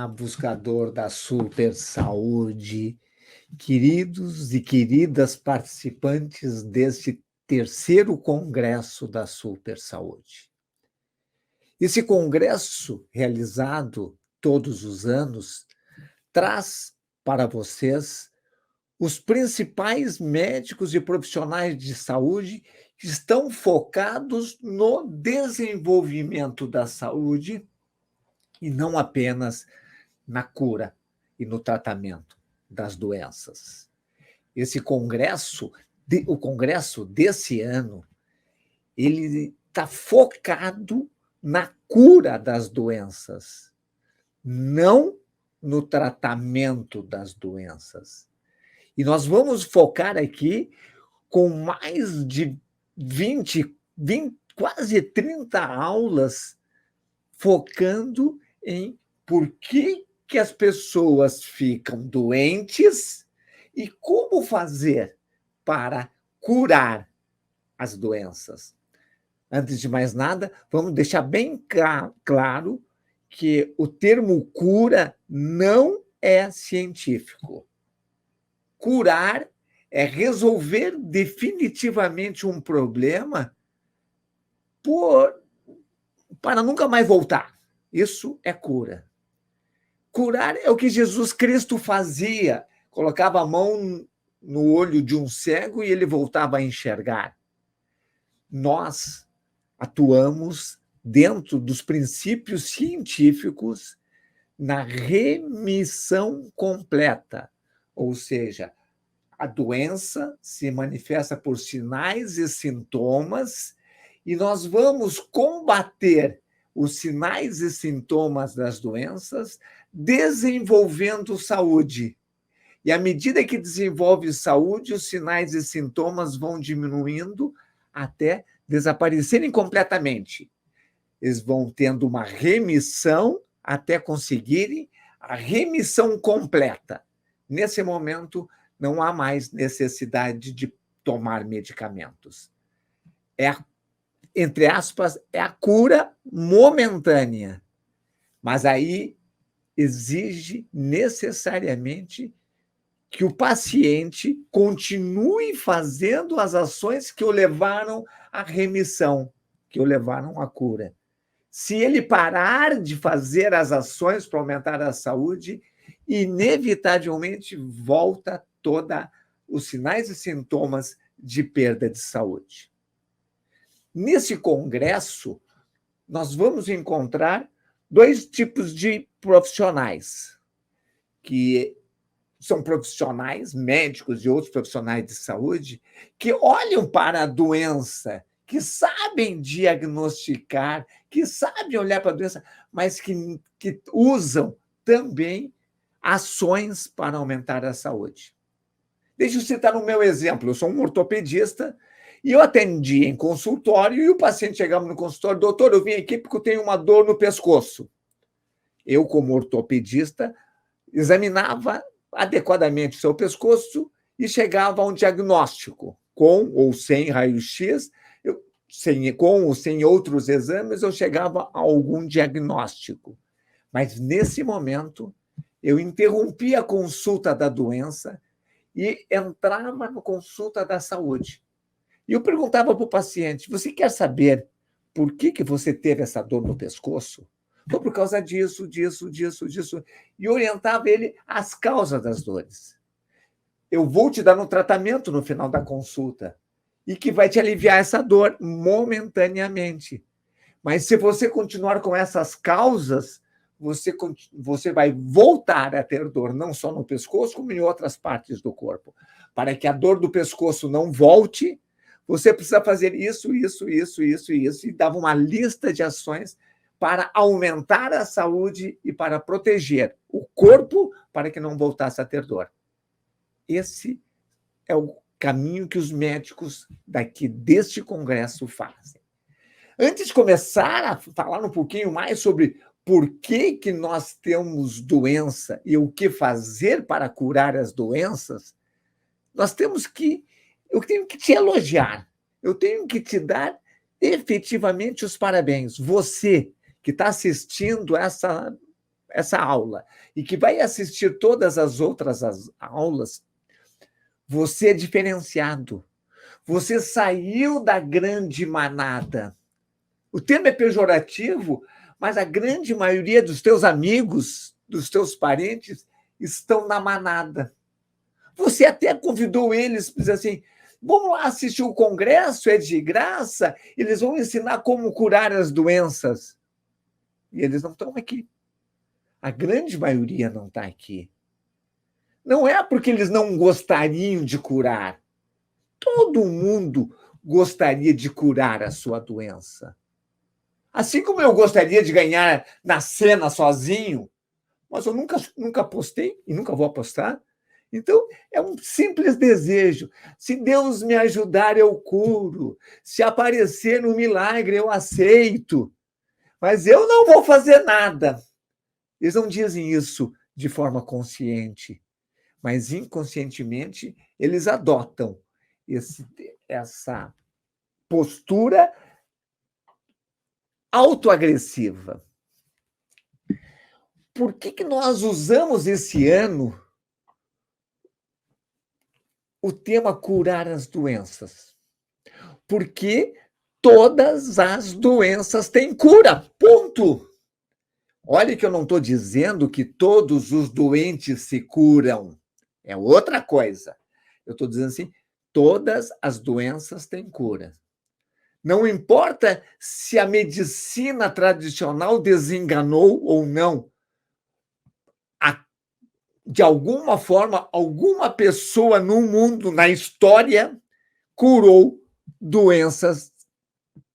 Olá, buscador da Super Saúde, queridos e queridas participantes deste terceiro congresso da Super Saúde. Esse congresso, realizado todos os anos, traz para vocês os principais médicos e profissionais de saúde que estão focados no desenvolvimento da saúde e não apenas na cura e no tratamento das doenças. O congresso desse ano, ele está focado na cura das doenças, não no tratamento das doenças. E nós vamos focar aqui com mais de 20, quase 30 aulas, focando em por que as pessoas ficam doentes e como fazer para curar as doenças. Antes de mais nada, vamos deixar bem claro que o termo cura não é científico. Curar é resolver definitivamente um problema para nunca mais voltar. Isso é cura. Curar é o que Jesus Cristo fazia. Colocava a mão no olho de um cego e ele voltava a enxergar. Nós atuamos dentro dos princípios científicos na remissão completa, ou seja, a doença se manifesta por sinais e sintomas e nós vamos combater os sinais e sintomas das doenças desenvolvendo saúde. E à medida que desenvolve saúde, os sinais e sintomas vão diminuindo até desaparecerem completamente. Eles vão tendo uma remissão até conseguirem a remissão completa. Nesse momento, não há mais necessidade de tomar medicamentos. Entre aspas, é a cura momentânea. Mas aí exige necessariamente que o paciente continue fazendo as ações que o levaram à remissão, que o levaram à cura. Se ele parar de fazer as ações para aumentar a saúde, inevitavelmente volta todos os sinais e sintomas de perda de saúde. Nesse congresso, nós vamos encontrar dois tipos de profissionais, que são profissionais, médicos e outros profissionais de saúde, que olham para a doença, que sabem diagnosticar, que sabem olhar para a doença, mas que usam também ações para aumentar a saúde. Deixa eu citar o meu exemplo. Eu sou um ortopedista e eu atendi em consultório e o paciente chegava no consultório: doutor, eu vim aqui porque eu tenho uma dor no pescoço. Eu, como ortopedista, examinava adequadamente o seu pescoço e chegava a um diagnóstico, com ou sem raio-x, com ou sem outros exames, eu chegava a algum diagnóstico. Mas, nesse momento, eu interrompia a consulta da doença e entrava na consulta da saúde. E eu perguntava para o paciente: você quer saber por que você teve essa dor no pescoço? Foi por causa disso. E orientava ele às causas das dores. Eu vou te dar um tratamento no final da consulta e que vai te aliviar essa dor momentaneamente. Mas se você continuar com essas causas, você vai voltar a ter dor, não só no pescoço, como em outras partes do corpo. Para que a dor do pescoço não volte, você precisa fazer isso, e dava uma lista de ações para aumentar a saúde e para proteger o corpo para que não voltasse a ter dor. Esse é o caminho que os médicos daqui deste congresso fazem. Antes de começar a falar um pouquinho mais sobre por que nós temos doença e o que fazer para curar as doenças, eu tenho que te elogiar, eu tenho que te dar efetivamente os parabéns. Você que está assistindo essa aula e que vai assistir todas as outras aulas, você é diferenciado. Você saiu da grande manada. O termo é pejorativo, mas a grande maioria dos teus amigos, dos teus parentes, estão na manada. Você até convidou eles, diz assim, vamos lá assistir o congresso, é de graça, eles vão ensinar como curar as doenças. E eles não estão aqui. A grande maioria não está aqui. Não é porque eles não gostariam de curar. Todo mundo gostaria de curar a sua doença. Assim como eu gostaria de ganhar na cena sozinho, mas eu nunca apostei e nunca vou apostar. Então, é um simples desejo. Se Deus me ajudar, eu curo. Se aparecer no milagre, eu aceito. Mas eu não vou fazer nada. Eles não dizem isso de forma consciente, mas inconscientemente eles adotam essa postura autoagressiva. Por que nós usamos esse ano o tema curar as doenças? Porque todas as doenças têm cura, ponto. Olha que eu não estou dizendo que todos os doentes se curam. É outra coisa. Eu estou dizendo assim, todas as doenças têm cura. Não importa se a medicina tradicional desenganou ou não. De alguma forma, alguma pessoa no mundo, na história, curou doenças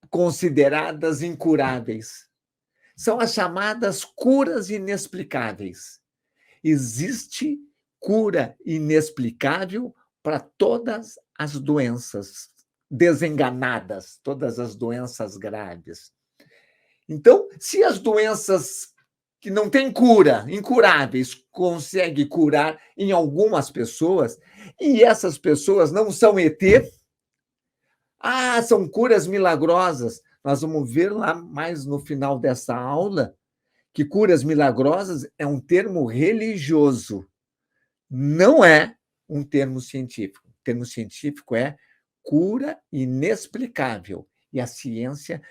consideradas incuráveis. São as chamadas curas inexplicáveis. Existe cura inexplicável para todas as doenças desenganadas, todas as doenças graves. Então, se as doenças que não têm cura, incuráveis, conseguem curar em algumas pessoas, e essas pessoas não são ET, são curas milagrosas. Nós vamos ver lá mais no final dessa aula que curas milagrosas é um termo religioso, não é um termo científico. O termo científico é cura inexplicável. E a ciência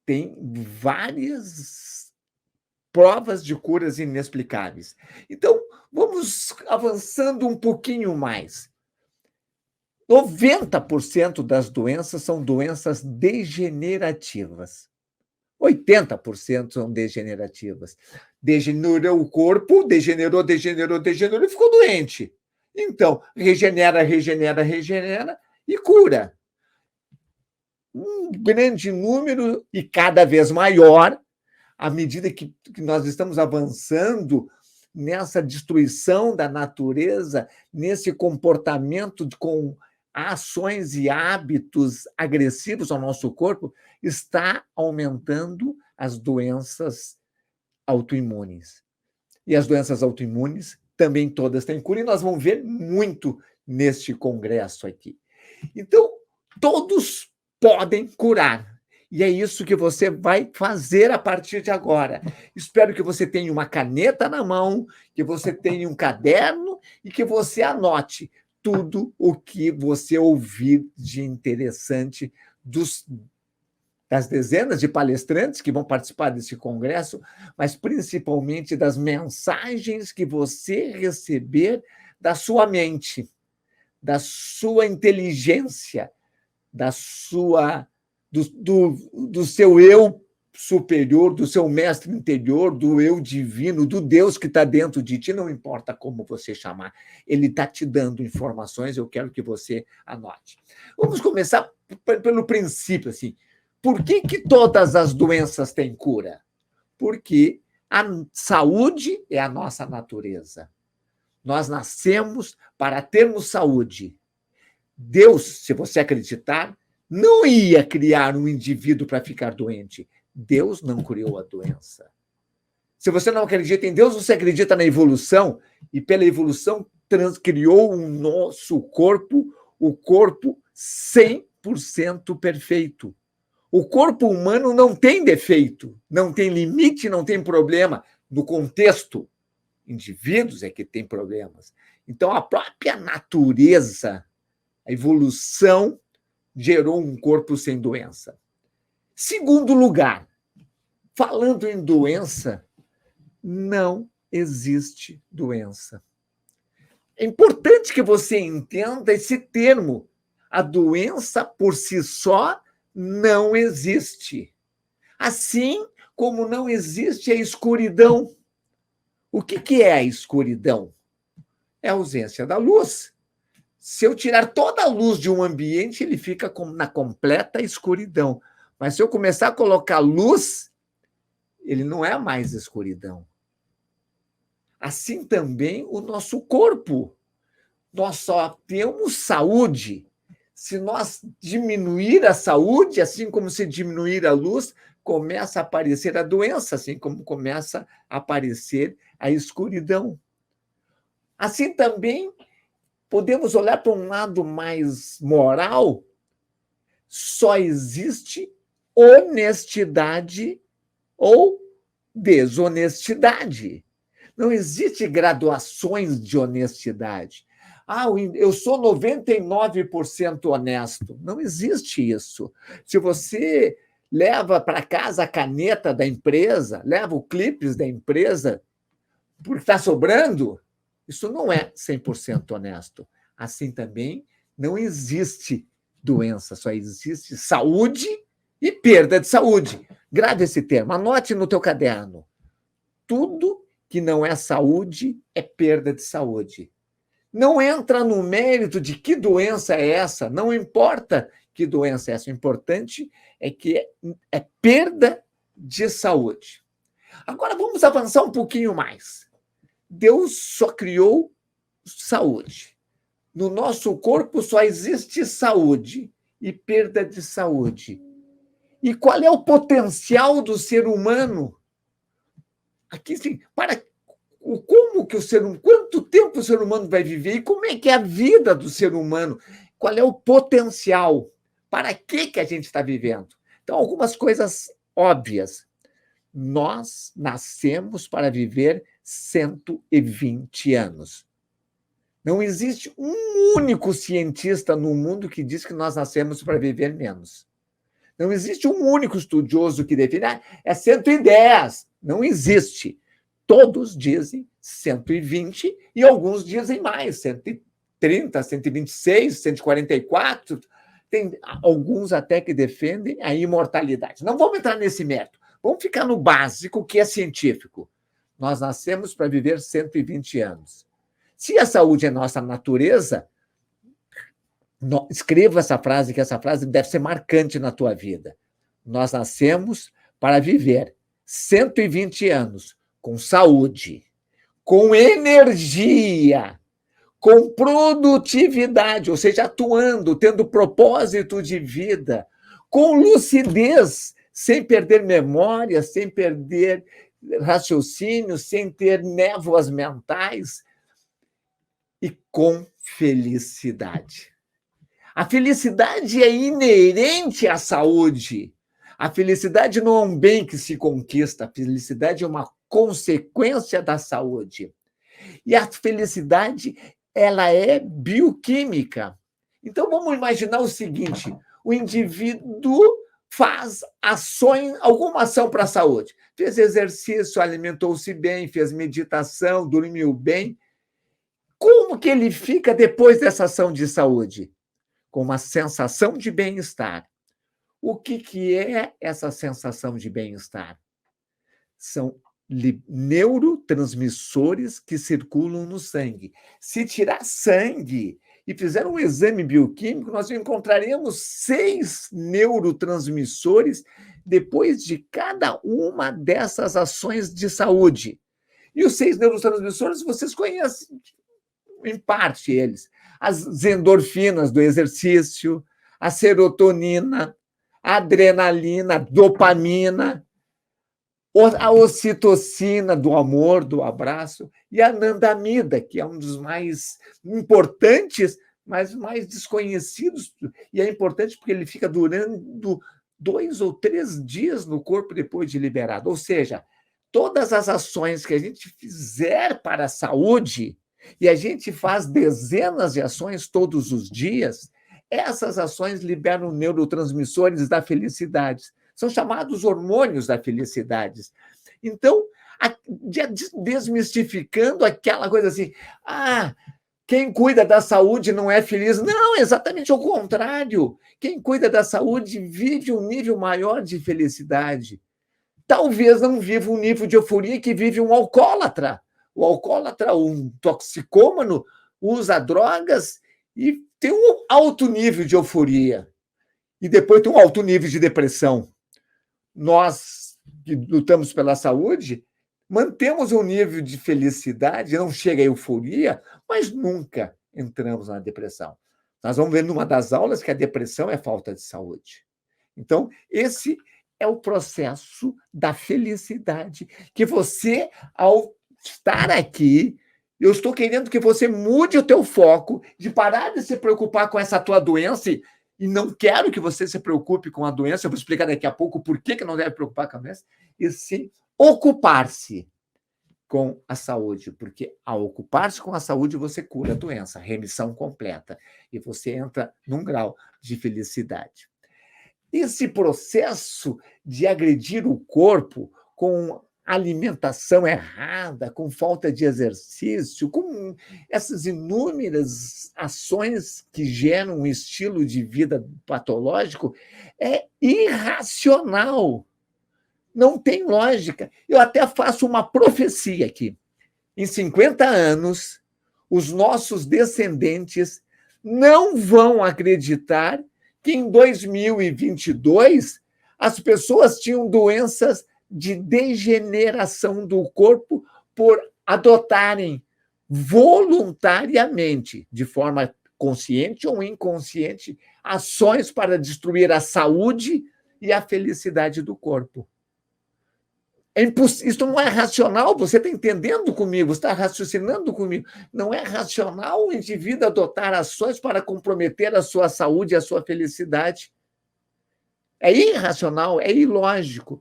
tem várias provas de curas inexplicáveis. Então, vamos avançando um pouquinho mais. 90% das doenças são doenças degenerativas. 80% são degenerativas. Degenerou o corpo, degenerou e ficou doente. Então, regenera e cura. Um grande número e cada vez maior, à medida que nós estamos avançando nessa destruição da natureza, nesse comportamento com ações e hábitos agressivos ao nosso corpo, está aumentando as doenças autoimunes. E as doenças autoimunes também todas têm cura, e nós vamos ver muito neste congresso aqui. Então, todos podem curar. E é isso que você vai fazer a partir de agora. Espero que você tenha uma caneta na mão, que você tenha um caderno e que você anote tudo o que você ouvir de interessante das dezenas de palestrantes que vão participar desse congresso, mas principalmente das mensagens que você receber da sua mente, da sua inteligência, do seu eu superior, do seu mestre interior, do eu divino, do Deus que está dentro de ti, não importa como você chamar, ele está te dando informações, eu quero que você anote. Vamos começar pelo princípio, assim. Por que todas as doenças têm cura? Porque a saúde é a nossa natureza. Nós nascemos para termos saúde. Deus, se você acreditar, não ia criar um indivíduo para ficar doente. Deus não criou a doença. Se você não acredita em Deus, você acredita na evolução, e pela evolução criou o nosso corpo, o corpo 100% perfeito. O corpo humano não tem defeito, não tem limite, não tem problema. No contexto, indivíduos é que tem problemas. Então, a própria natureza, a evolução, gerou um corpo sem doença. Segundo lugar, falando em doença, não existe doença. É importante que você entenda esse termo. A doença por si só não existe. Assim como não existe a escuridão. O que é a escuridão? É a ausência da luz. Se eu tirar toda a luz de um ambiente, ele fica na completa escuridão. Mas se eu começar a colocar luz, ele não é mais escuridão. Assim também o nosso corpo. Nós só temos saúde. Se nós diminuir a saúde, assim como se diminuir a luz, começa a aparecer a doença, assim como começa a aparecer a escuridão. Assim também podemos olhar para um lado mais moral, só existe honestidade ou desonestidade. Não existe graduações de honestidade. Eu sou 99% honesto. Não existe isso. Se você leva para casa a caneta da empresa, leva o clipes da empresa, porque está sobrando, isso não é 100% honesto. Assim também não existe doença, só existe saúde e perda de saúde. Grave esse termo, anote no teu caderno. Tudo que não é saúde é perda de saúde. Não entra no mérito de que doença é essa, não importa que doença é essa, o importante é que é perda de saúde. Agora vamos avançar um pouquinho mais. Deus só criou saúde. No nosso corpo só existe saúde e perda de saúde. E qual é o potencial do ser humano? Aqui sim, como que quanto tempo o ser humano vai viver e como é que é a vida do ser humano? Qual é o potencial? Para que a gente está vivendo? Então, algumas coisas óbvias. Nós nascemos para viver 120 anos. Não existe um único cientista no mundo que diz que nós nascemos para viver menos. Não existe um único estudioso que define, é 110. Não existe. Todos dizem 120 e alguns dizem mais, 130, 126, 144. Tem alguns até que defendem a imortalidade. Não vamos entrar nesse mérito. Vamos ficar no básico, que é científico. Nós nascemos para viver 120 anos. Se a saúde é nossa natureza, escreva essa frase, que essa frase deve ser marcante na tua vida. Nós nascemos para viver 120 anos com saúde, com energia, com produtividade, ou seja, atuando, tendo propósito de vida, com lucidez, sem perder memória, sem perder raciocínio, sem ter névoas mentais e com felicidade. A felicidade é inerente à saúde. A felicidade não é um bem que se conquista, a felicidade é uma consequência da saúde. E a felicidade, ela é bioquímica. Então, vamos imaginar o seguinte: o indivíduo faz alguma ação para a saúde. Fez exercício, alimentou-se bem, fez meditação, dormiu bem. Como que ele fica depois dessa ação de saúde? Com uma sensação de bem-estar. O que é essa sensação de bem-estar? São neurotransmissores que circulam no sangue. Se tirar sangue e fizer um exame bioquímico, nós encontraremos 6 neurotransmissores depois de cada uma dessas ações de saúde. E os 6 neurotransmissores, vocês conhecem, em parte, eles. As endorfinas do exercício, a serotonina, a adrenalina, a dopamina, a ocitocina do amor, do abraço, e a anandamida, que é um dos mais importantes, mas mais desconhecidos. E é importante porque ele fica durando 2 ou 3 dias no corpo depois de liberado. Ou seja, todas as ações que a gente fizer para a saúde, e a gente faz dezenas de ações todos os dias, essas ações liberam neurotransmissores da felicidade. São chamados hormônios da felicidade. Então, desmistificando aquela coisa assim, quem cuida da saúde não é feliz. Não, exatamente o contrário. Quem cuida da saúde vive um nível maior de felicidade. Talvez não viva um nível de euforia que vive um alcoólatra. O alcoólatra, um toxicômano, usa drogas e tem um alto nível de euforia. E depois tem um alto nível de depressão. Nós, que lutamos pela saúde, mantemos um nível de felicidade, não chega a euforia, mas nunca entramos na depressão. Nós vamos ver numa das aulas que a depressão é falta de saúde. Então, esse é o processo da felicidade, que você, ao estar aqui, eu estou querendo que você mude o teu foco, de parar de se preocupar com essa tua doença, e não quero que você se preocupe com a doença, eu vou explicar daqui a pouco por que não deve preocupar com a doença, e se ocupar-se com a saúde, porque ao ocupar-se com a saúde, você cura a doença, remissão completa, e você entra num grau de felicidade. Esse processo de agredir o corpo com alimentação errada, com falta de exercício, com essas inúmeras ações que geram um estilo de vida patológico, é irracional. Não tem lógica. Eu até faço uma profecia aqui. Em 50 anos, os nossos descendentes não vão acreditar que em 2022 as pessoas tinham doenças de degeneração do corpo por adotarem voluntariamente, de forma consciente ou inconsciente, ações para destruir a saúde e a felicidade do corpo. Isso não é racional, você está entendendo comigo, você está raciocinando comigo. Não é racional o indivíduo adotar ações para comprometer a sua saúde e a sua felicidade. É irracional, é ilógico.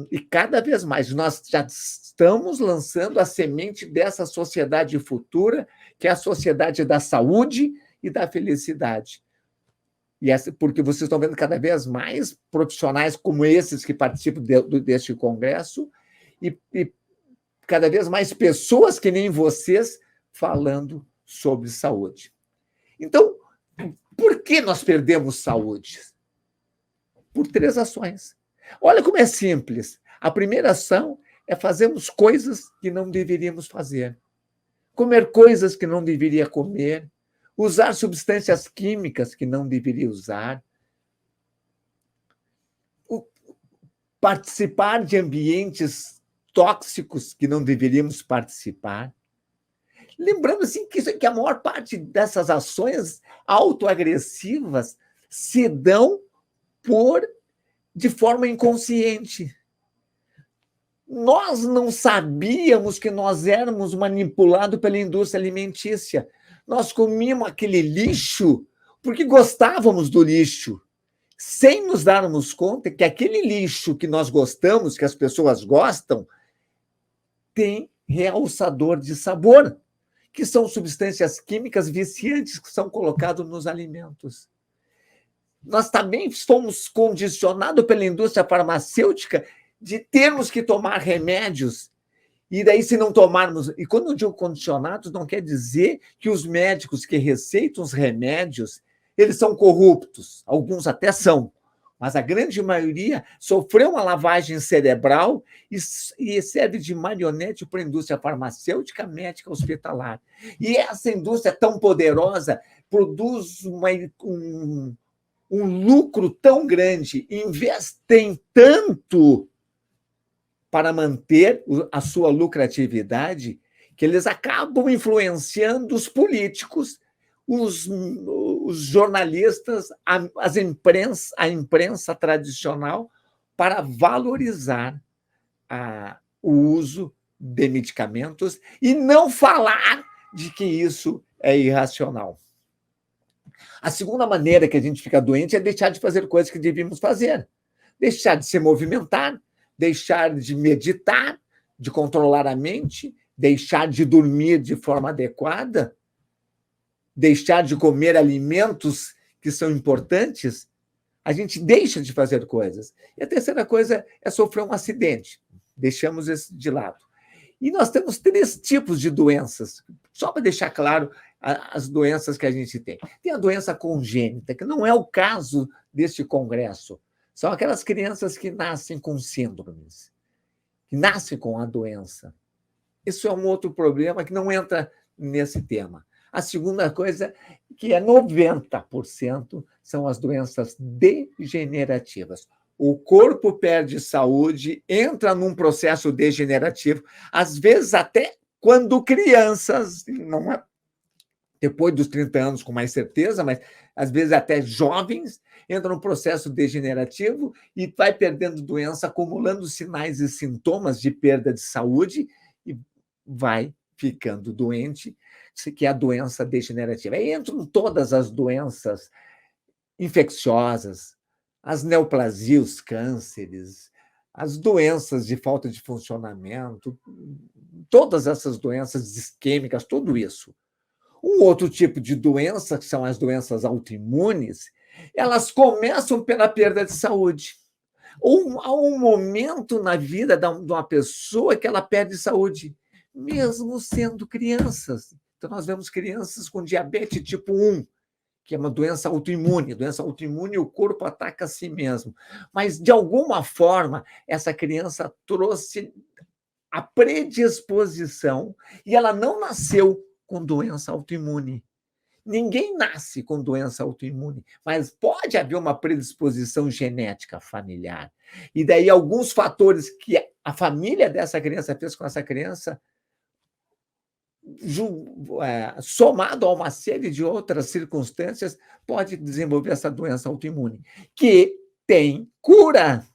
E cada vez mais, nós já estamos lançando a semente dessa sociedade futura, que é a sociedade da saúde e da felicidade. Porque vocês estão vendo cada vez mais profissionais como esses que participam deste congresso e cada vez mais pessoas que nem vocês falando sobre saúde. Então, por que nós perdemos saúde? Por 3 ações. Olha como é simples. A primeira ação é fazermos coisas que não deveríamos fazer. Comer coisas que não deveria comer, usar substâncias químicas que não deveria usar, participar de ambientes tóxicos que não deveríamos participar. Lembrando assim, que a maior parte dessas ações autoagressivas se dão de forma inconsciente. Nós não sabíamos que nós éramos manipulados pela indústria alimentícia. Nós comíamos aquele lixo porque gostávamos do lixo, sem nos darmos conta que aquele lixo que nós gostamos, que as pessoas gostam, tem realçador de sabor, que são substâncias químicas viciantes que são colocadas nos alimentos. Nós também fomos condicionados pela indústria farmacêutica de termos que tomar remédios. E daí, se não tomarmos... E quando eu digo condicionados, não quer dizer que os médicos que receitam os remédios, eles são corruptos. Alguns até são. Mas a grande maioria sofreu uma lavagem cerebral e serve de marionete para a indústria farmacêutica, médica, hospitalar. E essa indústria tão poderosa produz um lucro tão grande, investem tanto para manter a sua lucratividade, que eles acabam influenciando os políticos, os jornalistas, a imprensa tradicional, para valorizar o uso de medicamentos e não falar de que isso é irracional. A segunda maneira que a gente fica doente é deixar de fazer coisas que devíamos fazer, deixar de se movimentar, deixar de meditar, de controlar a mente, deixar de dormir de forma adequada, deixar de comer alimentos que são importantes, a gente deixa de fazer coisas. E a terceira coisa é sofrer um acidente. Deixamos esse de lado. E nós temos 3 tipos de doenças, só para deixar claro as doenças que a gente tem. Tem a doença congênita, que não é o caso deste congresso. São aquelas crianças que nascem com síndromes, que nascem com a doença. Isso é um outro problema que não entra nesse tema. A segunda coisa, que é 90%, são as doenças degenerativas. O corpo perde saúde, entra num processo degenerativo, às vezes até quando crianças, não é depois dos 30 anos com mais certeza, mas às vezes até jovens, entram num processo degenerativo e vai perdendo doença, acumulando sinais e sintomas de perda de saúde e vai ficando doente, que é a doença degenerativa. Aí entram todas as doenças infecciosas, as neoplasias, os cânceres, as doenças de falta de funcionamento, todas essas doenças isquêmicas, tudo isso. Um outro tipo de doença, que são as doenças autoimunes, elas começam pela perda de saúde. Há um momento na vida de uma pessoa que ela perde saúde, mesmo sendo crianças. Então, nós vemos crianças com diabetes tipo 1, que é uma doença autoimune. Doença autoimune, o corpo ataca a si mesmo. Mas, de alguma forma, essa criança trouxe a predisposição e ela não nasceu com doença autoimune. Ninguém nasce com doença autoimune, mas pode haver uma predisposição genética familiar. E daí alguns fatores que a família dessa criança fez com essa criança, somado a uma série de outras circunstâncias, pode desenvolver essa doença autoimune, que tem cura.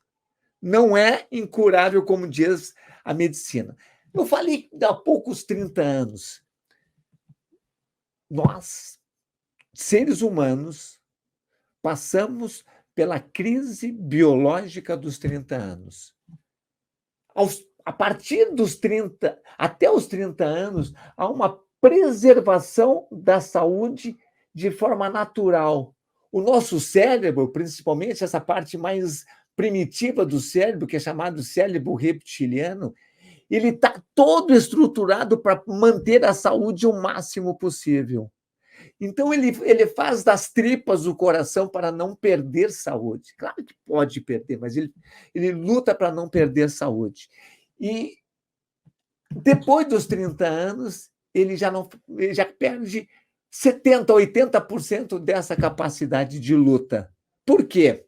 Não é incurável, como diz a medicina. Eu falei há poucos 30 anos. Nós, seres humanos, passamos pela crise biológica dos 30 anos. A partir dos 30, até os 30 anos, há uma preservação da saúde de forma natural. O nosso cérebro, principalmente essa parte mais primitiva do cérebro, que é chamado cérebro reptiliano, ele está todo estruturado para manter a saúde o máximo possível. Então, ele faz das tripas o coração para não perder saúde. Claro que pode perder, mas ele luta para não perder saúde. E depois dos 30 anos, ele já perde 70%, 80% dessa capacidade de luta. Por quê?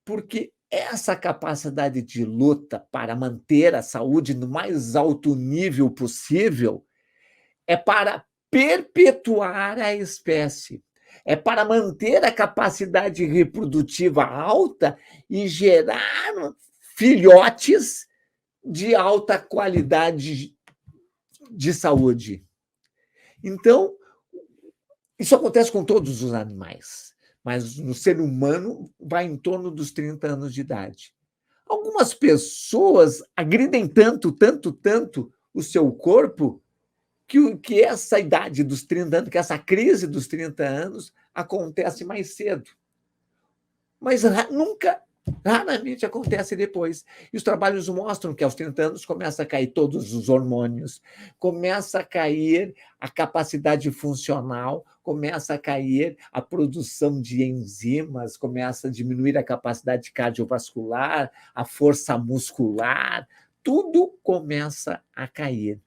Porque essa capacidade de luta para manter a saúde no mais alto nível possível é para perpetuar a espécie, é para manter a capacidade reprodutiva alta e gerar filhotes de alta qualidade de saúde. Então, isso acontece com todos os animais, mas no ser humano vai em torno dos 30 anos de idade. Algumas pessoas agridem tanto o seu corpo que essa idade dos 30 anos, que essa crise dos 30 anos acontece mais cedo. Mas raramente acontece depois. E os trabalhos mostram que aos 30 anos começa a cair todos os hormônios, começa a cair a capacidade funcional, começa a cair a produção de enzimas, começa a diminuir a capacidade cardiovascular, a força muscular, tudo começa a cair.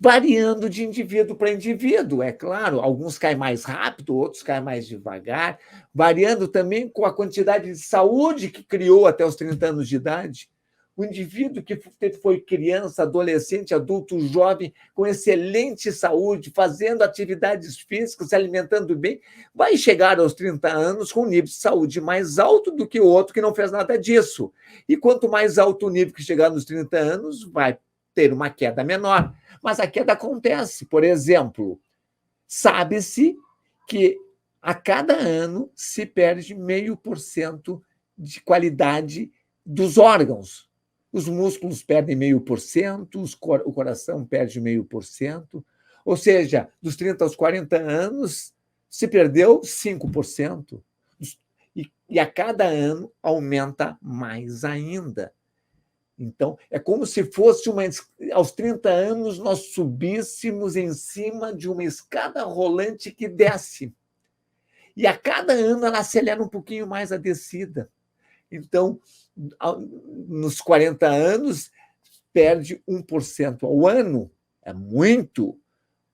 Variando de indivíduo para indivíduo, é claro. Alguns caem mais rápido, outros caem mais devagar, variando também com a quantidade de saúde que criou até os 30 anos de idade. O indivíduo que foi criança, adolescente, adulto, jovem, com excelente saúde, fazendo atividades físicas, se alimentando bem, vai chegar aos 30 anos com um nível de saúde mais alto do que o outro que não fez nada disso. E quanto mais alto o nível que chegar nos 30 anos, vai ter uma queda menor. Mas a queda acontece. Por exemplo, sabe-se que a cada ano se perde 0,5% de qualidade dos órgãos. Os músculos perdem 0,5%, o coração perde 0,5%, ou seja, dos 30 aos 40 anos, se perdeu 5%. E a cada ano aumenta mais ainda. Então, é como se fosse aos 30 anos nós subíssemos em cima de uma escada rolante que desce. E a cada ano ela acelera um pouquinho mais a descida. Então, nos 40 anos, perde 1% ao ano. É muito.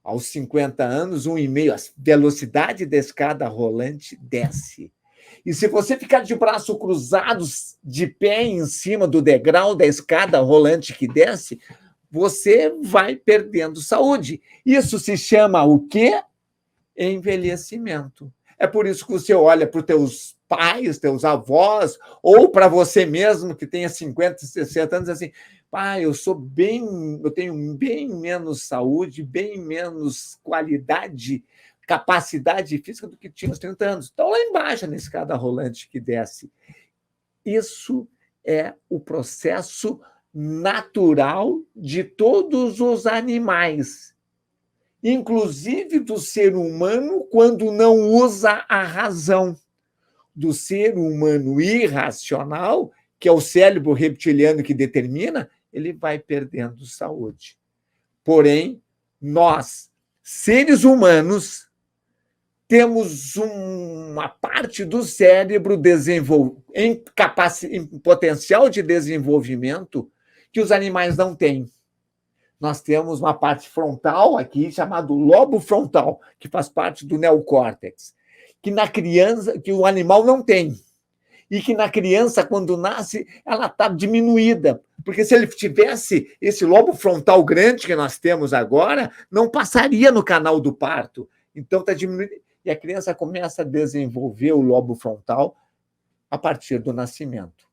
Aos 50 anos, 1,5%. A velocidade da escada rolante desce. E se você ficar de braços cruzados, de pé em cima do degrau da escada rolante que desce, você vai perdendo saúde. Isso se chama o quê? Envelhecimento. É por isso que você olha para os teus pais, teus avós, ou para você mesmo que tenha 50, 60 anos, assim, pai, eu tenho bem menos saúde, bem menos qualidade, capacidade física do que tinha aos 30 anos. Então, lá embaixo, na escada rolante que desce. Isso é o processo natural de todos os animais, inclusive do ser humano, quando não usa a razão. Do ser humano irracional, que é o cérebro reptiliano que determina, ele vai perdendo saúde. Porém, nós, seres humanos, temos uma parte do cérebro em potencial de desenvolvimento que os animais não têm. Nós temos uma parte frontal aqui, chamada lobo frontal, que faz parte do neocórtex, que na criança, que o animal não tem. E que na criança, quando nasce, ela está diminuída. Porque se ele tivesse esse lobo frontal grande que nós temos agora, não passaria no canal do parto. Então está diminuído. E a criança começa a desenvolver o lobo frontal a partir do nascimento.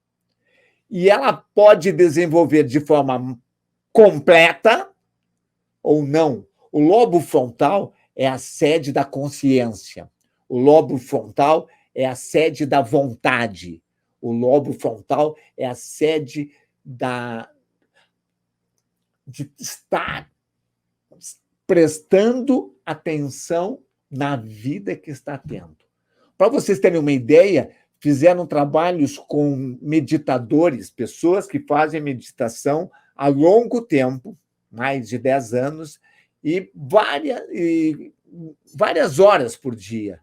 E ela pode desenvolver de forma completa ou não. O lobo frontal é a sede da consciência. O lobo frontal é a sede da vontade. O lobo frontal é a sede de estar prestando atenção na vida que está tendo. Para vocês terem uma ideia, fizeram trabalhos com meditadores, pessoas que fazem meditação há longo tempo, mais de 10 anos, e várias horas por dia.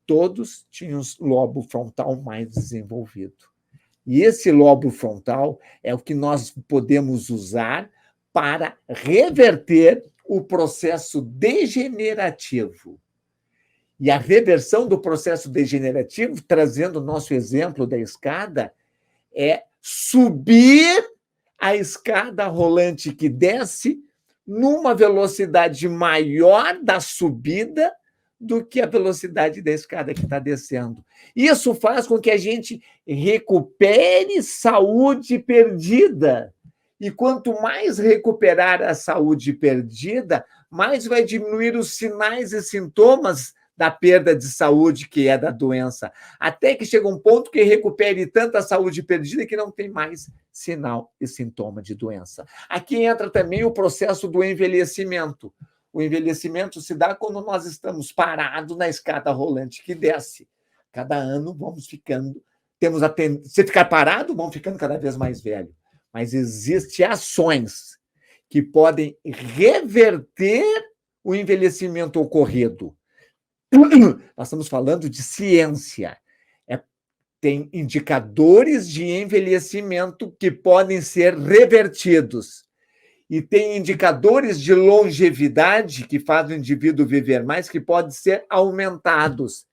Todos tinham o lobo frontal mais desenvolvido. E esse lobo frontal é o que nós podemos usar para reverter o processo degenerativo. E a reversão do processo degenerativo, trazendo o nosso exemplo da escada, é subir a escada rolante que desce numa velocidade maior da subida do que a velocidade da escada que está descendo. Isso faz com que a gente recupere saúde perdida. E quanto mais recuperar a saúde perdida, mais vai diminuir os sinais e sintomas da perda de saúde, que é da doença, até que chega um ponto que recupere tanta saúde perdida que não tem mais sinal e sintoma de doença. Aqui entra também o processo do envelhecimento. O envelhecimento se dá quando nós estamos parados na escada rolante que desce. Cada ano vamos ficando, se ficar parado, vamos ficando cada vez mais velho. Mas existem ações que podem reverter o envelhecimento ocorrido. Nós estamos falando de ciência. Tem indicadores de envelhecimento que podem ser revertidos. E tem indicadores de longevidade que fazem o indivíduo viver mais, que podem ser aumentados.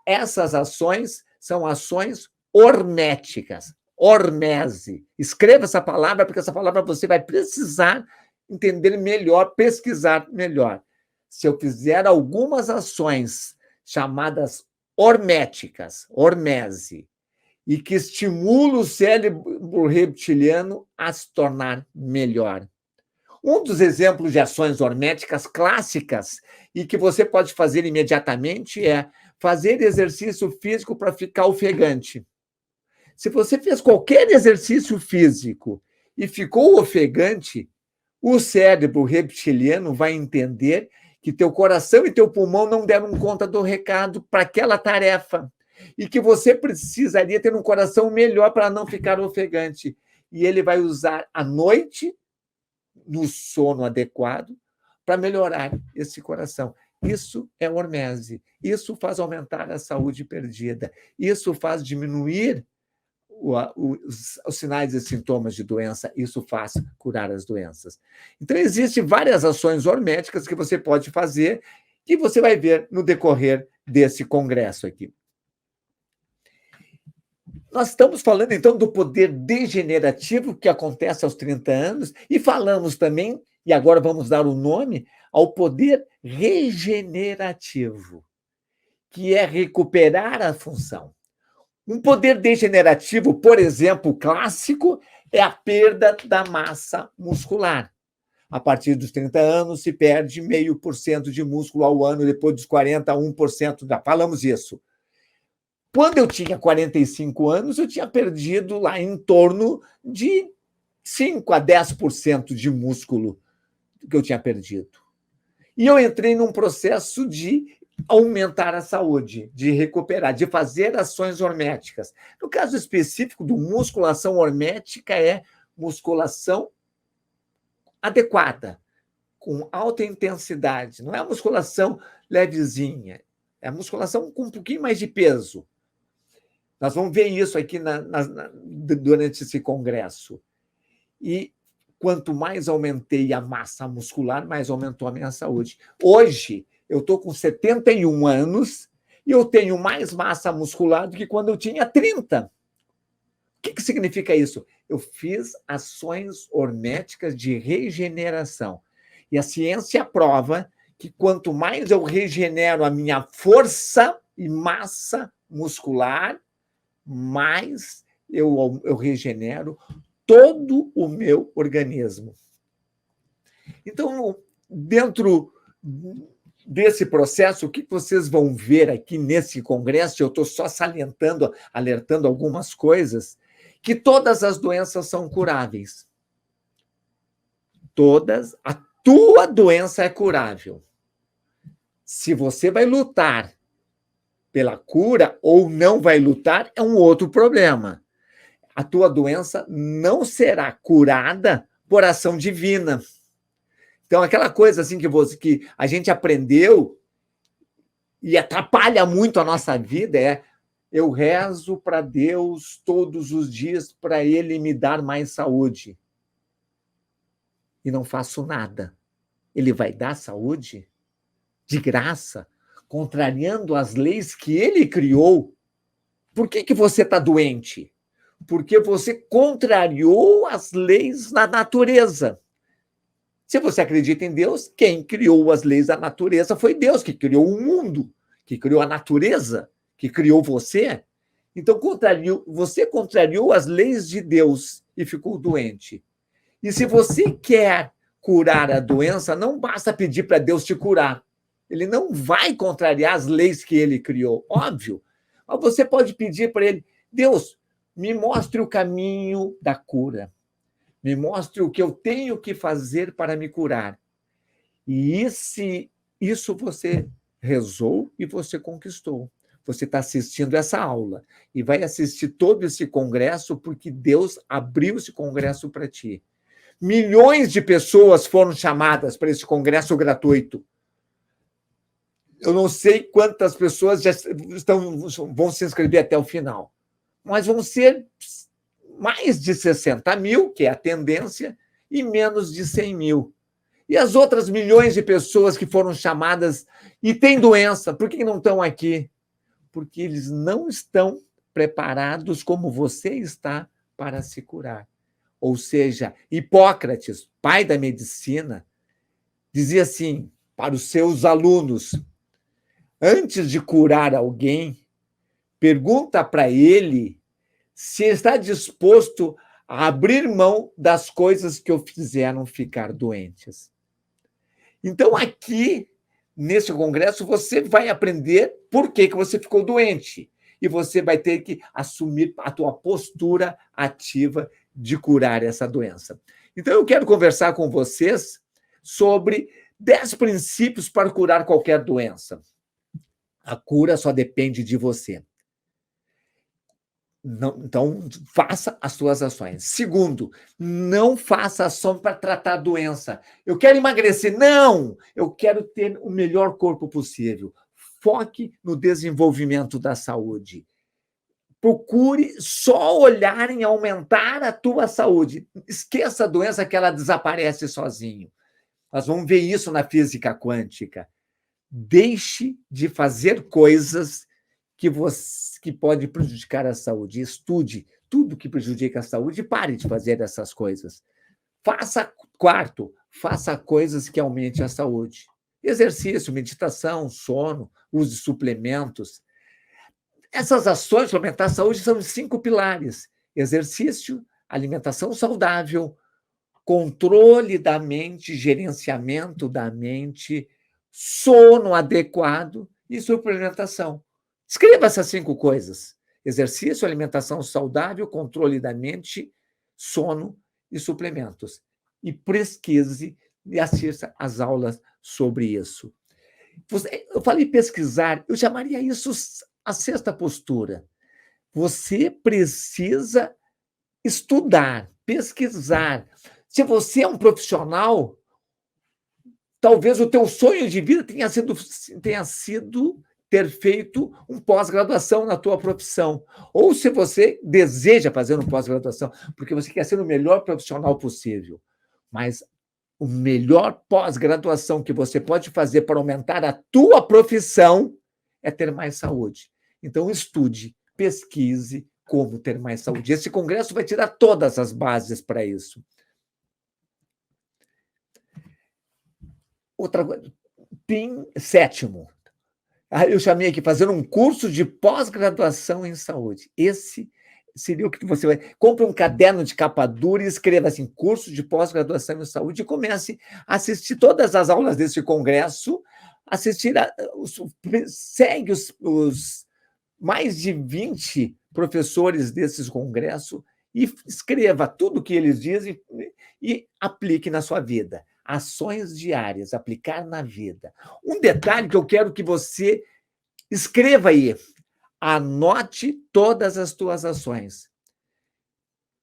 Essas ações são ações horméticas, hormese. Escreva essa palavra, porque essa palavra você vai precisar entender melhor, pesquisar melhor. Se eu fizer algumas ações chamadas horméticas, hormese, e que estimulam o cérebro reptiliano a se tornar melhor. Um dos exemplos de ações horméticas clássicas e que você pode fazer imediatamente é fazer exercício físico para ficar ofegante. Se você fez qualquer exercício físico e ficou ofegante, o cérebro reptiliano vai entender que teu coração e teu pulmão não deram conta do recado para aquela tarefa e que você precisaria ter um coração melhor para não ficar ofegante. E ele vai usar a noite, no sono adequado, para melhorar esse coração. Isso é hormese. Isso faz aumentar a saúde perdida. Isso faz diminuir os sinais e sintomas de doença. Isso faz curar as doenças. Então, existem várias ações horméticas que você pode fazer que você vai ver no decorrer desse congresso aqui. Nós estamos falando, então, do poder degenerativo que acontece aos 30 anos e falamos também, e agora vamos dar o nome, ao poder regenerativo, que é recuperar a função. Um poder degenerativo, por exemplo, clássico, é a perda da massa muscular. A partir dos 30 anos, se perde 0,5% de músculo ao ano, depois dos 40, 1%. Já falamos isso. Quando eu tinha 45 anos, eu tinha perdido lá em torno de 5 a 10% de músculo que eu tinha perdido. E eu entrei num processo de aumentar a saúde, de recuperar, de fazer ações horméticas. No caso específico do musculação hormética, é musculação adequada, com alta intensidade. Não é a musculação levezinha, é a musculação com um pouquinho mais de peso. Nós vamos ver isso aqui durante esse congresso. E quanto mais aumentei a massa muscular, mais aumentou a minha saúde. Hoje, eu estou com 71 anos e eu tenho mais massa muscular do que quando eu tinha 30. O que significa isso? Eu fiz ações horméticas de regeneração. E a ciência prova que quanto mais eu regenero a minha força e massa muscular, mais eu regenero todo o meu organismo. Então, dentro desse processo, o que vocês vão ver aqui nesse congresso, eu estou só salientando, alertando algumas coisas, que todas as doenças são curáveis. Todas. A tua doença é curável. Se você vai lutar pela cura ou não vai lutar, é um outro problema. A tua doença não será curada por ação divina. Então, aquela coisa assim que a gente aprendeu e atrapalha muito a nossa vida é: eu rezo para Deus todos os dias para Ele me dar mais saúde. E não faço nada. Ele vai dar saúde de graça, contrariando as leis que Ele criou. Por que você está doente? Porque você contrariou as leis da natureza. Se você acredita em Deus, quem criou as leis da natureza foi Deus, que criou o mundo, que criou a natureza, que criou você. Então, você contrariou as leis de Deus e ficou doente. E se você quer curar a doença, não basta pedir para Deus te curar. Ele não vai contrariar as leis que ele criou, óbvio. Mas você pode pedir para ele: Deus, me mostre o caminho da cura. Me mostre o que eu tenho que fazer para me curar. E isso você rezou e você conquistou. Você está assistindo essa aula e vai assistir todo esse congresso porque Deus abriu esse congresso para ti. Milhões de pessoas foram chamadas para esse congresso gratuito. Eu não sei quantas pessoas vão se inscrever até o final, mas vão ser mais de 60 mil, que é a tendência, e menos de 100 mil. E as outras milhões de pessoas que foram chamadas e têm doença, por que não estão aqui? Porque eles não estão preparados como você está para se curar. Ou seja, Hipócrates, pai da medicina, dizia assim para os seus alunos: antes de curar alguém, pergunta para ele se está disposto a abrir mão das coisas que o fizeram ficar doentes. Então, aqui, nesse congresso, você vai aprender por que você ficou doente e você vai ter que assumir a tua postura ativa de curar essa doença. Então, eu quero conversar com vocês sobre 10 princípios para curar qualquer doença. A cura só depende de você. Não, então, faça as suas ações. Segundo, não faça ação para tratar a doença. Eu quero emagrecer. Não! Eu quero ter o melhor corpo possível. Foque no desenvolvimento da saúde. Procure só olhar em aumentar a tua saúde. Esqueça a doença que ela desaparece sozinho. Nós vamos ver isso na física quântica. Deixe de fazer coisas que pode prejudicar a saúde. Estude tudo que prejudica a saúde e pare de fazer essas coisas. Quarto, faça coisas que aumentem a saúde. Exercício, meditação, sono, use suplementos. Essas ações para aumentar a saúde são os 5 pilares: exercício, alimentação saudável, controle da mente, gerenciamento da mente, sono adequado e suplementação. Escreva essas 5 coisas: exercício, alimentação saudável, controle da mente, sono e suplementos. E pesquise e assista às aulas sobre isso. Eu falei pesquisar, eu chamaria isso a sexta postura. Você precisa estudar, pesquisar. Se você é um profissional, talvez o teu sonho de vida tenha sido ter feito um pós-graduação na tua profissão. Ou se você deseja fazer uma pós-graduação, porque você quer ser o melhor profissional possível. Mas o melhor pós-graduação que você pode fazer para aumentar a tua profissão é ter mais saúde. Então, estude, pesquise como ter mais saúde. Esse congresso vai te dar todas as bases para isso. Outra coisa, sétimo, eu chamei aqui, fazendo um curso de pós-graduação em saúde. Esse seria o que você vai... Compre um caderno de capa dura e escreva assim, curso de pós-graduação em saúde, e comece a assistir todas as aulas desse congresso, segue os mais de 20 professores desses congressos e escreva tudo o que eles dizem e aplique na sua vida. Ações diárias, aplicar na vida. Um detalhe que eu quero que você escreva aí, anote todas as tuas ações.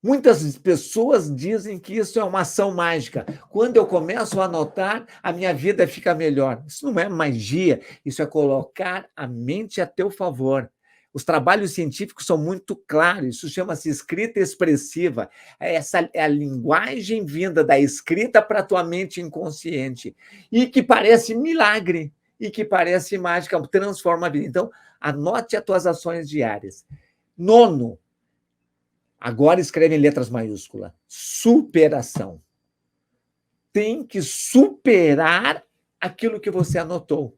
Muitas pessoas dizem que isso é uma ação mágica. Quando eu começo a anotar, a minha vida fica melhor. Isso não é magia, isso é colocar a mente a teu favor. Os trabalhos científicos são muito claros, isso chama-se escrita expressiva. Essa é a linguagem vinda da escrita para a tua mente inconsciente. E que parece milagre, e que parece mágica, transforma a vida. Então, anote as tuas ações diárias. Nono, agora escreve em letras maiúsculas, superação. Tem que superar aquilo que você anotou.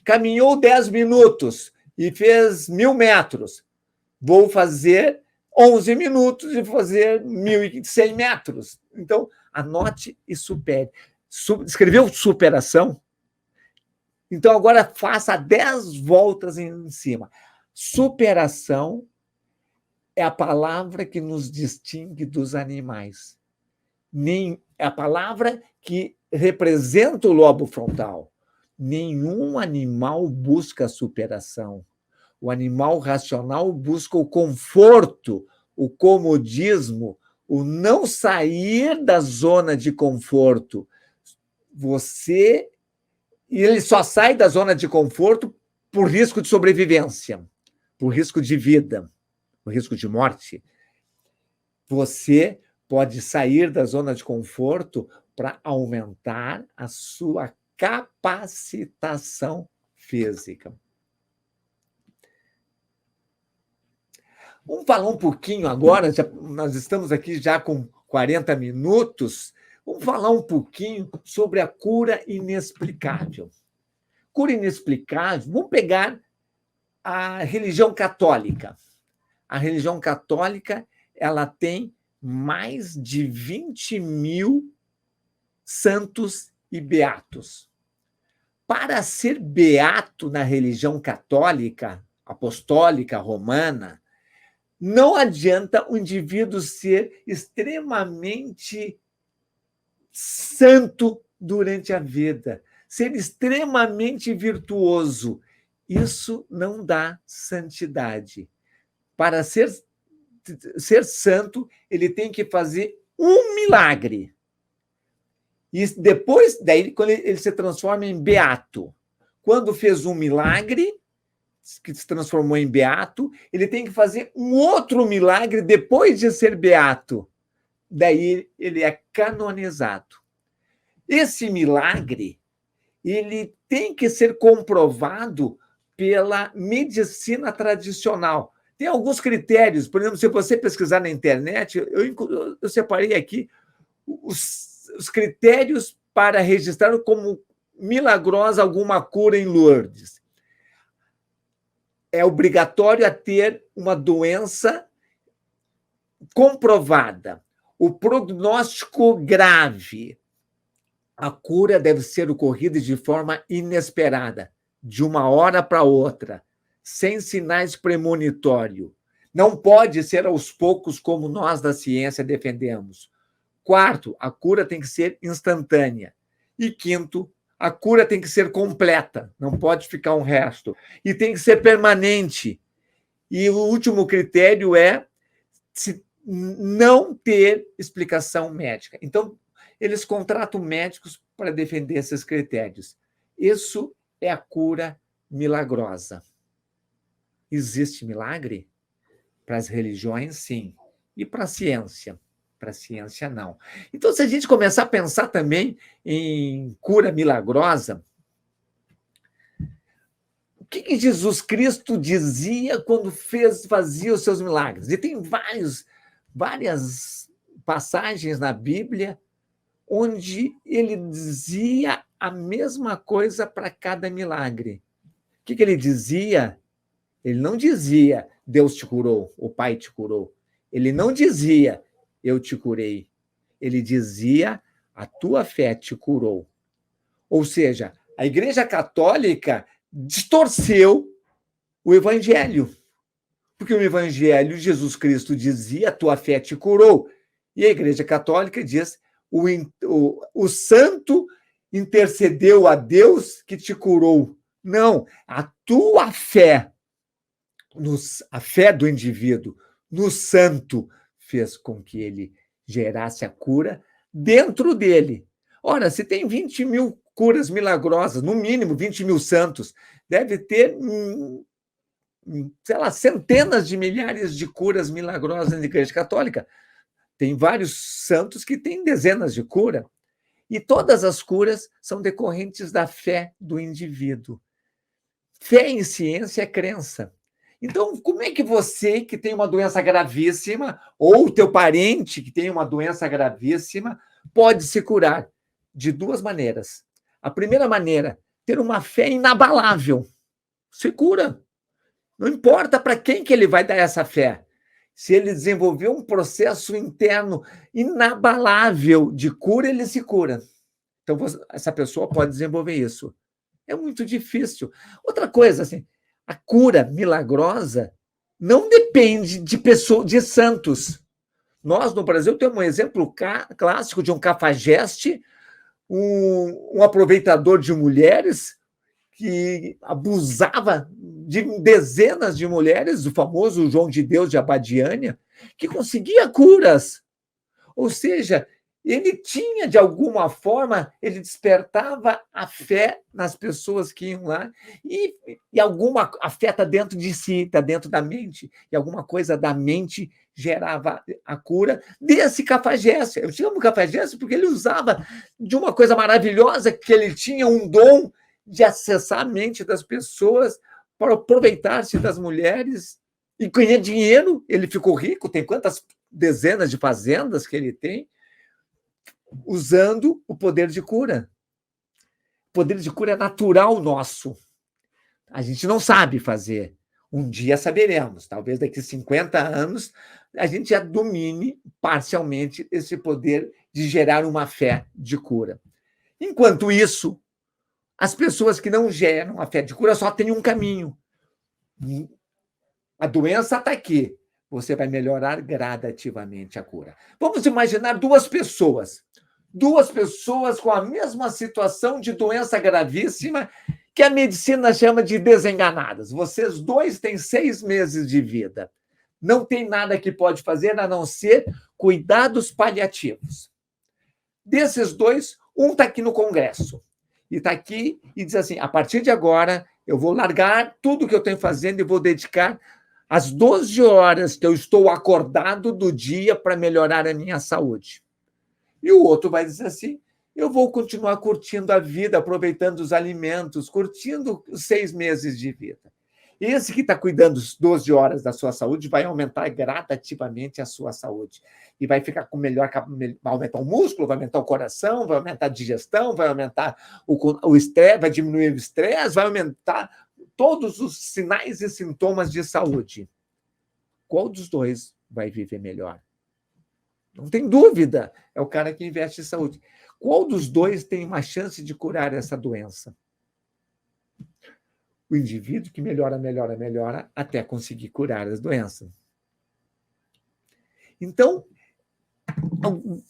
Caminhou 10 minutos e fez 1.000 metros. Vou fazer 11 minutos e fazer 1.100 metros. Então, anote e supere. Escreveu superação? Então, agora faça 10 voltas em cima. Superação é a palavra que nos distingue dos animais. É a palavra que representa o lobo frontal. Nenhum animal busca a superação. O animal racional busca o conforto, o comodismo, o não sair da zona de conforto. Ele só sai da zona de conforto por risco de sobrevivência, por risco de vida, por risco de morte. Você pode sair da zona de conforto para aumentar a sua capacitação física. Vamos falar um pouquinho agora, nós estamos aqui já com 40 minutos, vamos falar um pouquinho sobre a cura inexplicável. Cura inexplicável, vamos pegar a religião católica. A religião católica, ela tem mais de 20.000 santos e beatos. Para ser beato na religião católica, apostólica romana, não adianta o indivíduo ser extremamente santo durante a vida, ser extremamente virtuoso. Isso não dá santidade. Para ser santo, ele tem que fazer um milagre. E depois, daí, quando ele se transforma em beato. Quando fez um milagre, que se transformou em beato, ele tem que fazer um outro milagre depois de ser beato. Daí ele é canonizado. Esse milagre, ele tem que ser comprovado pela medicina tradicional. Tem alguns critérios, por exemplo, se você pesquisar na internet, eu separei aqui os critérios para registrar como milagrosa alguma cura em Lourdes. É obrigatório ter uma doença comprovada, o prognóstico grave. A cura deve ser ocorrida de forma inesperada, de uma hora para outra, sem sinais premonitórios. Não pode ser aos poucos, como nós da ciência defendemos. Quarto, a cura tem que ser instantânea. E quinto, a cura tem que ser completa, não pode ficar um resto. E tem que ser permanente. E o último critério é não ter explicação médica. Então, eles contratam médicos para defender esses critérios. Isso é a cura milagrosa. Existe milagre? Para as religiões, sim. E para a ciência? Para a ciência, não. Então, se a gente começar a pensar também em cura milagrosa, o que Jesus Cristo dizia quando fazia os seus milagres? E tem várias passagens na Bíblia onde ele dizia a mesma coisa para cada milagre. O que ele dizia? Ele não dizia, Deus te curou, o Pai te curou. Ele não dizia, eu te curei. Ele dizia, a tua fé te curou. Ou seja, a Igreja Católica distorceu o Evangelho. Porque no Evangelho, Jesus Cristo dizia, a tua fé te curou. E a Igreja Católica diz, o santo intercedeu a Deus que te curou. Não, a tua fé, a fé do indivíduo no santo, fez com que ele gerasse a cura dentro dele. Ora, se tem 20 mil curas milagrosas, no mínimo 20 mil santos, deve ter, sei lá, centenas de milhares de curas milagrosas na Igreja Católica. Tem vários santos que têm dezenas de curas. E todas as curas são decorrentes da fé do indivíduo. Fé em ciência é crença. Então, como é que você, que tem uma doença gravíssima, ou o teu parente que tem uma doença gravíssima, pode se curar? De duas maneiras. A primeira maneira, ter uma fé inabalável. Se cura. Não importa para quem que ele vai dar essa fé. Se ele desenvolver um processo interno inabalável de cura, ele se cura. Então, essa pessoa pode desenvolver isso. É muito difícil. Outra coisa, assim, a cura milagrosa não depende de santos. Nós, no Brasil, temos um exemplo clássico de um cafajeste, um aproveitador de mulheres que abusava de dezenas de mulheres, o famoso João de Deus de Abadiânia, que conseguia curas. Ou seja, ele tinha, de alguma forma, ele despertava a fé nas pessoas que iam lá, e alguma a fé está dentro de si, está dentro da mente, e alguma coisa da mente gerava a cura desse cafajeste. Eu chamo cafajeste porque ele usava de uma coisa maravilhosa, que ele tinha um dom de acessar a mente das pessoas para aproveitar-se das mulheres e ganhar dinheiro. Ele ficou rico, tem quantas dezenas de fazendas que ele tem, usando o poder de cura. O poder de cura é natural nosso. A gente não sabe fazer. Um dia saberemos. Talvez daqui a 50 anos a gente já domine parcialmente esse poder de gerar uma fé de cura. Enquanto isso, as pessoas que não geram a fé de cura só têm um caminho: A doença está aqui. Você vai melhorar gradativamente a cura. Vamos imaginar duas pessoas com a mesma situação de doença gravíssima que a medicina chama de desenganadas. Vocês dois têm 6 meses de vida. Não tem nada que pode fazer a não ser cuidados paliativos. Desses dois, um está aqui no Congresso. E está aqui e diz assim, a partir de agora, eu vou largar tudo que eu tenho fazendo e vou dedicar as 12 horas que eu estou acordado do dia para melhorar a minha saúde. E o outro vai dizer assim, eu vou continuar curtindo a vida, aproveitando os alimentos, curtindo os 6 meses de vida. Esse que está cuidando das 12 horas da sua saúde vai aumentar gradativamente a sua saúde. E vai ficar com melhor, vai aumentar o músculo, vai aumentar o coração, vai aumentar a digestão, vai aumentar o estresse, vai diminuir o estresse, vai aumentar todos os sinais e sintomas de saúde. Qual dos dois vai viver melhor? Não tem dúvida, é o cara que investe em saúde. Qual dos dois tem uma chance de curar essa doença? O indivíduo que melhora, até conseguir curar as doenças. Então,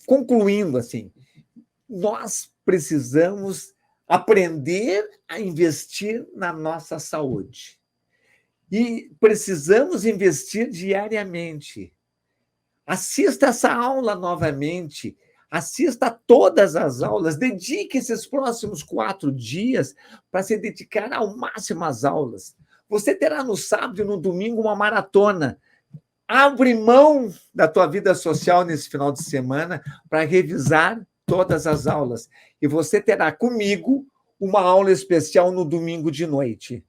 concluindo assim, nós precisamos aprender a investir na nossa saúde. E precisamos investir diariamente. Assista essa aula novamente, assista a todas as aulas, dedique esses próximos 4 dias para se dedicar ao máximo às aulas. Você terá no sábado e no domingo uma maratona. Abre mão da tua vida social nesse final de semana para revisar todas as aulas. E você terá comigo uma aula especial no domingo de noite,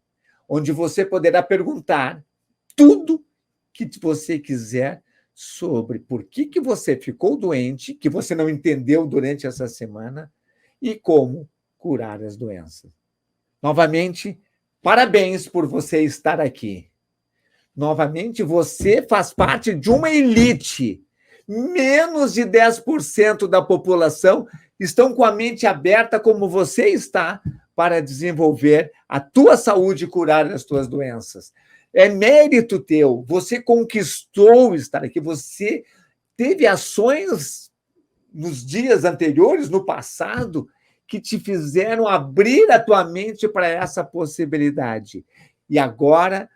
onde você poderá perguntar tudo que você quiser sobre por que você ficou doente, que você não entendeu durante essa semana, e como curar as doenças. Novamente, parabéns por você estar aqui. Novamente, você faz parte de uma elite. Menos de 10% da população estão com a mente aberta como você está para desenvolver a tua saúde e curar as tuas doenças. É mérito teu, você conquistou estar aqui, você teve ações nos dias anteriores, no passado, que te fizeram abrir a tua mente para essa possibilidade. E agora,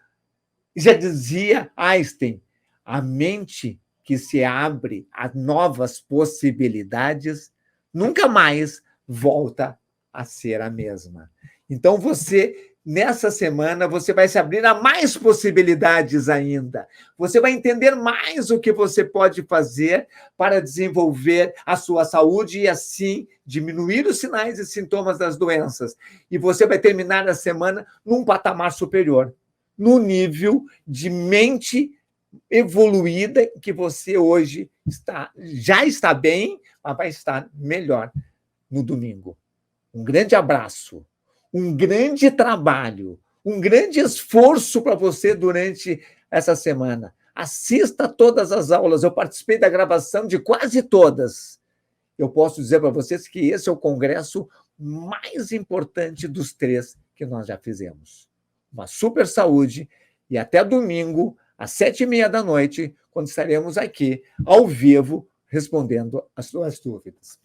já dizia Einstein, a mente que se abre a novas possibilidades nunca mais volta a ser a mesma. Então, nessa semana, você vai se abrir a mais possibilidades ainda. Você vai entender mais o que você pode fazer para desenvolver a sua saúde e, assim, diminuir os sinais e sintomas das doenças. E você vai terminar a semana num patamar superior, no nível de mente evoluída que você hoje já está bem, mas vai estar melhor no domingo. Um grande abraço, um grande trabalho, um grande esforço para você durante essa semana. Assista todas as aulas, eu participei da gravação de quase todas. Eu posso dizer para vocês que esse é o congresso mais importante dos 3 que nós já fizemos. Uma super saúde e até domingo, às 7h30 da noite, quando estaremos aqui, ao vivo, respondendo as suas dúvidas.